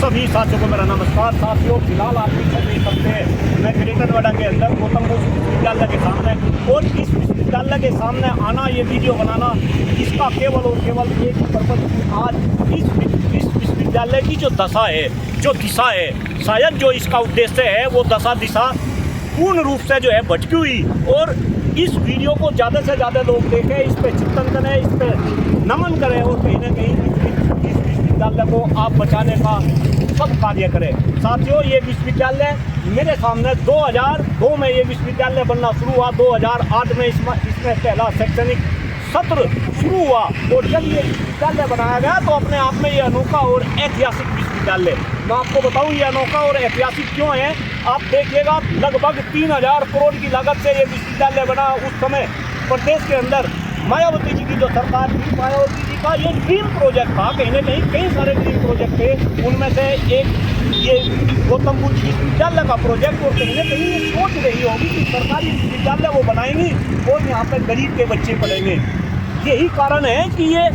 सभी साथियों को मेरा नमस्कार। साथियों, फिलहाल आप देख सकते हैं मैं ग्रेटर नोएडा के अंदर गौतम बुद्ध विश्वविद्यालय के सामने, और इस विश्वविद्यालय के सामने आना, ये वीडियो बनाना, इसका केवल और केवल एक ही पर्पज कि आज इस विश्वविद्यालय की जो दशा है, जो दिशा है, शायद जो इसका उद्देश्य है वो दशा दिशा पूर्ण रूप से जो है भटकी हुई, और इस वीडियो को ज़्यादा से ज़्यादा लोग देखें, इस पर चिंतन करें, इस पर नमन करें, और कहीं ना कहीं इस विश्वविद्यालय को आप बचाने का सब कार्य करें। साथियों, ये विश्वविद्यालय मेरे सामने 2002 में ये विश्वविद्यालय बनना शुरू हुआ। 2008 में इसमें पहला शैक्षणिक सत्र शुरू हुआ, और जब ये विश्वविद्यालय बनाया गया तो अपने आप में ये अनोखा और ऐतिहासिक विश्वविद्यालय, मैं आपको बताऊं ये अनोखा और ऐतिहासिक क्यों है। आप देखिएगा, लगभग 3000 करोड़ की लागत से ये विश्वविद्यालय बना। उस समय प्रदेश के अंदर मायावती जी की जो सरकार थी, मायावती जी का ये ड्रीम प्रोजेक्ट था। कहीं ना कहीं कई सारे ड्रीम प्रोजेक्ट थे, उनमें से एक ये गौतम बुद्ध विश्वविद्यालय का प्रोजेक्ट, और कहीं ना कहीं ये सोच रही होगी कि सरकारी विश्वविद्यालय वो बनाएंगी और यहाँ पे गरीब के बच्चे पढ़ेंगे। यही कारण है कि ये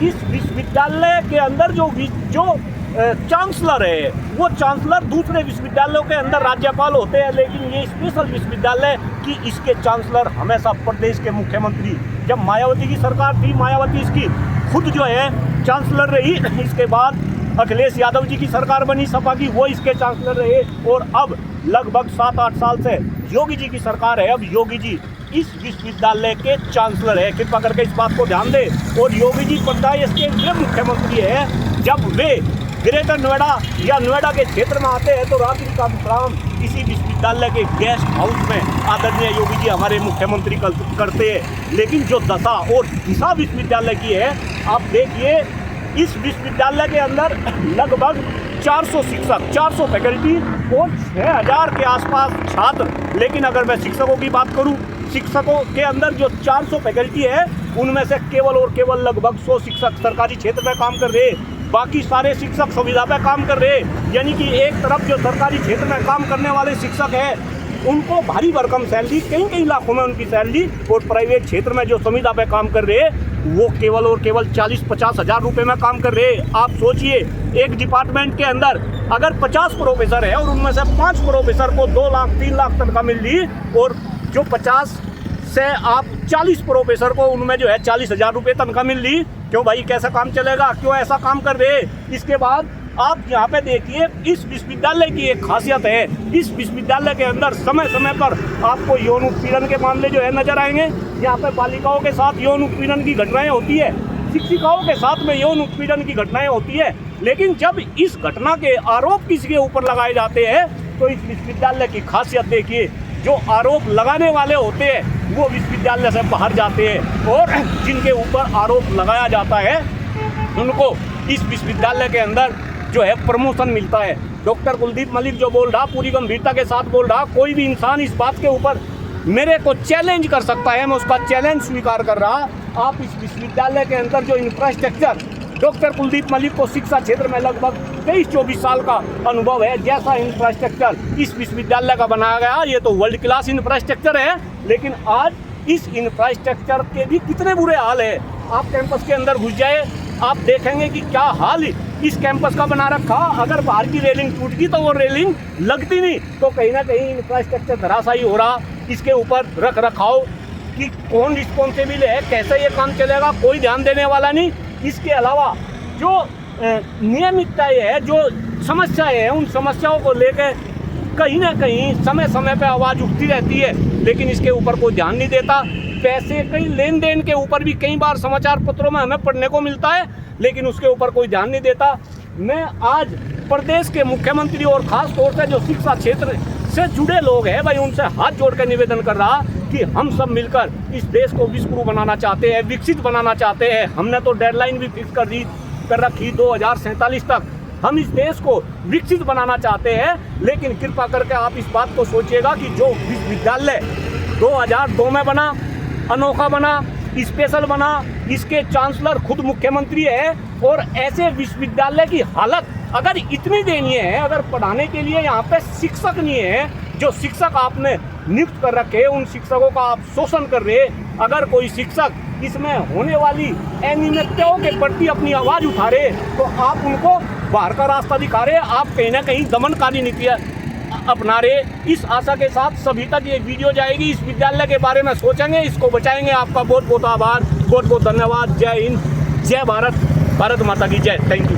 इस विश्वविद्यालय के अंदर जो चांसलर है, वो चांसलर दूसरे विश्वविद्यालयों के अंदर राज्यपाल होते हैं, लेकिन ये स्पेशल विश्वविद्यालय की इसके चांसलर हमेशा प्रदेश के मुख्यमंत्री। जब मायावती की सरकार थी, मायावती इसकी खुद जो है चांसलर रही। इसके बाद अखिलेश यादव जी की सरकार बनी सपा की, वो इसके चांसलर रहे, और अब लगभग 7-8 साल से योगी जी की सरकार है। अब योगी जी इस विश्वविद्यालय के चांसलर है, कृपा करके इस बात को ध्यान दें। और योगी जी प्रदेश के वे मुख्यमंत्री है, जब वे ग्रेटर नोएडा या नोएडा के क्षेत्र में आते हैं तो रात्रि का विश्राम इसी विश्वविद्यालय के गेस्ट हाउस में आदरणीय योगी जी हमारे मुख्यमंत्री करते हैं। लेकिन जो दशा और दिशा विश्वविद्यालय की है, आप देखिए, इस विश्वविद्यालय के अंदर लगभग 400 शिक्षक, 400 फैकल्टी और 6000 के आसपास छात्र। लेकिन अगर मैं शिक्षकों की बात करूं, शिक्षकों के अंदर जो 400 फैकल्टी है, उनमें से केवल और केवल लगभग 100 शिक्षक सरकारी क्षेत्र में काम कर रहे हैं, बाकी सारे शिक्षक सुविधा पे काम कर रहे हैं। यानी कि एक तरफ जो सरकारी क्षेत्र में काम करने वाले शिक्षक हैं, उनको भारी भरकम सैलरी, कई लाखों में उनकी सैलरी, और प्राइवेट क्षेत्र में जो सुविधा पे काम कर रहे हैं वो केवल और केवल 40-50 हज़ार रुपये में काम कर रहे हैं। आप सोचिए, एक डिपार्टमेंट के अंदर अगर 50 प्रोफेसर है और उनमें से 5 प्रोफेसर को 2 लाख 3 लाख तनख्वाह मिल रही, और जो 50 से आप 40 प्रोफेसर को उनमें जो है 40,000 रुपये तनख्वाह मिल रही। क्यों भाई, कैसा काम चलेगा? क्यों ऐसा काम कर रहे? इसके बाद आप यहाँ पे देखिए, इस विश्वविद्यालय की एक खासियत है, इस विश्वविद्यालय के अंदर समय समय पर आपको यौन उत्पीड़न के मामले जो है नजर आएंगे। यहाँ पे बालिकाओं के साथ यौन उत्पीड़न की घटनाएं होती है, शिक्षिकाओं के साथ में यौन उत्पीड़न की घटनाएं होती है। लेकिन जब इस घटना के आरोप किसी के ऊपर लगाए जाते हैं तो इस विश्वविद्यालय की खासियत देखिए, जो आरोप लगाने वाले होते हैं वो विश्वविद्यालय से बाहर जाते हैं, और जिनके ऊपर आरोप लगाया जाता है उनको इस विश्वविद्यालय के अंदर जो है प्रमोशन मिलता है। डॉक्टर कुलदीप मलिक जो बोल रहा, पूरी गंभीरता के साथ बोल रहा, कोई भी इंसान इस बात के ऊपर मेरे को चैलेंज कर सकता है, मैं उसका चैलेंज स्वीकार कर रहा। आप इस विश्वविद्यालय के अंदर जो इंफ्रास्ट्रक्चर, डॉक्टर कुलदीप मलिक को शिक्षा क्षेत्र में लगभग 23-24 साल का अनुभव है, जैसा इंफ्रास्ट्रक्चर इस विश्वविद्यालय का बनाया गया, ये तो वर्ल्ड क्लास इंफ्रास्ट्रक्चर है। लेकिन आज इस इंफ्रास्ट्रक्चर के भी कितने बुरे हाल है। आप कैंपस के अंदर घुस जाए, आप देखेंगे कि क्या हाल इस कैंपस का बना रखा। अगर बाहर की रेलिंग टूट गई तो वो रेलिंग लगती नहीं, तो कहीं ना कहीं इंफ्रास्ट्रक्चर धराशायी हो रहा। इसके ऊपर रख रखाव कि कौन रिस्पॉन्सिबल है, कैसे ये काम चलेगा, कोई ध्यान देने वाला नहीं। इसके अलावा जो नियमितताएं है, जो समस्याएं हैं, उन समस्याओं को लेकर कहीं ना कहीं समय समय पर आवाज़ उठती रहती है, लेकिन इसके ऊपर कोई ध्यान नहीं देता। पैसे कई लेन देन के ऊपर भी कई बार समाचार पत्रों में हमें पढ़ने को मिलता है, लेकिन उसके ऊपर कोई ध्यान नहीं देता। मैं आज प्रदेश के मुख्यमंत्री और ख़ास तौर से जो शिक्षा क्षेत्र से जुड़े लोग हैं भाई, उनसे हाथ जोड़ कर निवेदन कर रहा कि हम सब मिलकर इस देश को विश्वगुरु बनाना चाहते हैं, विकसित बनाना चाहते हैं। हमने तो डेडलाइन भी फिक्स कर रखी 2047 तक हम इस देश को विकसित बनाना चाहते हैं। लेकिन कृपा करके आप इस बात को सोचिएगा कि जो विश्वविद्यालय 2002 में बना, अनोखा बना, स्पेशल बना, इसके चांसलर खुद मुख्यमंत्री है, और ऐसे विश्वविद्यालय की हालत अगर इतनी दयनीय है, अगर पढ़ाने के लिए यहाँ पे शिक्षक नहीं है, जो शिक्षक आपने नियुक्त कर रखे, उन शिक्षकों का आप शोषण कर रहे। अगर कोई शिक्षक इसमें होने वाली अनियमितताओं के प्रति अपनी आवाज़ उठा रहे तो आप उनको बाहर का रास्ता दिखा रहे, आप कहीं ना कहीं दमनकारी नीति अपना रहे। इस आशा के साथ सभी तक ये वीडियो जाएगी, इस विद्यालय के बारे में सोचेंगे, इसको बचाएंगे। आपका बहुत बहुत आभार, बहुत बहुत धन्यवाद। जय हिंद, जय भारत, भारत माता की जय। Thank you.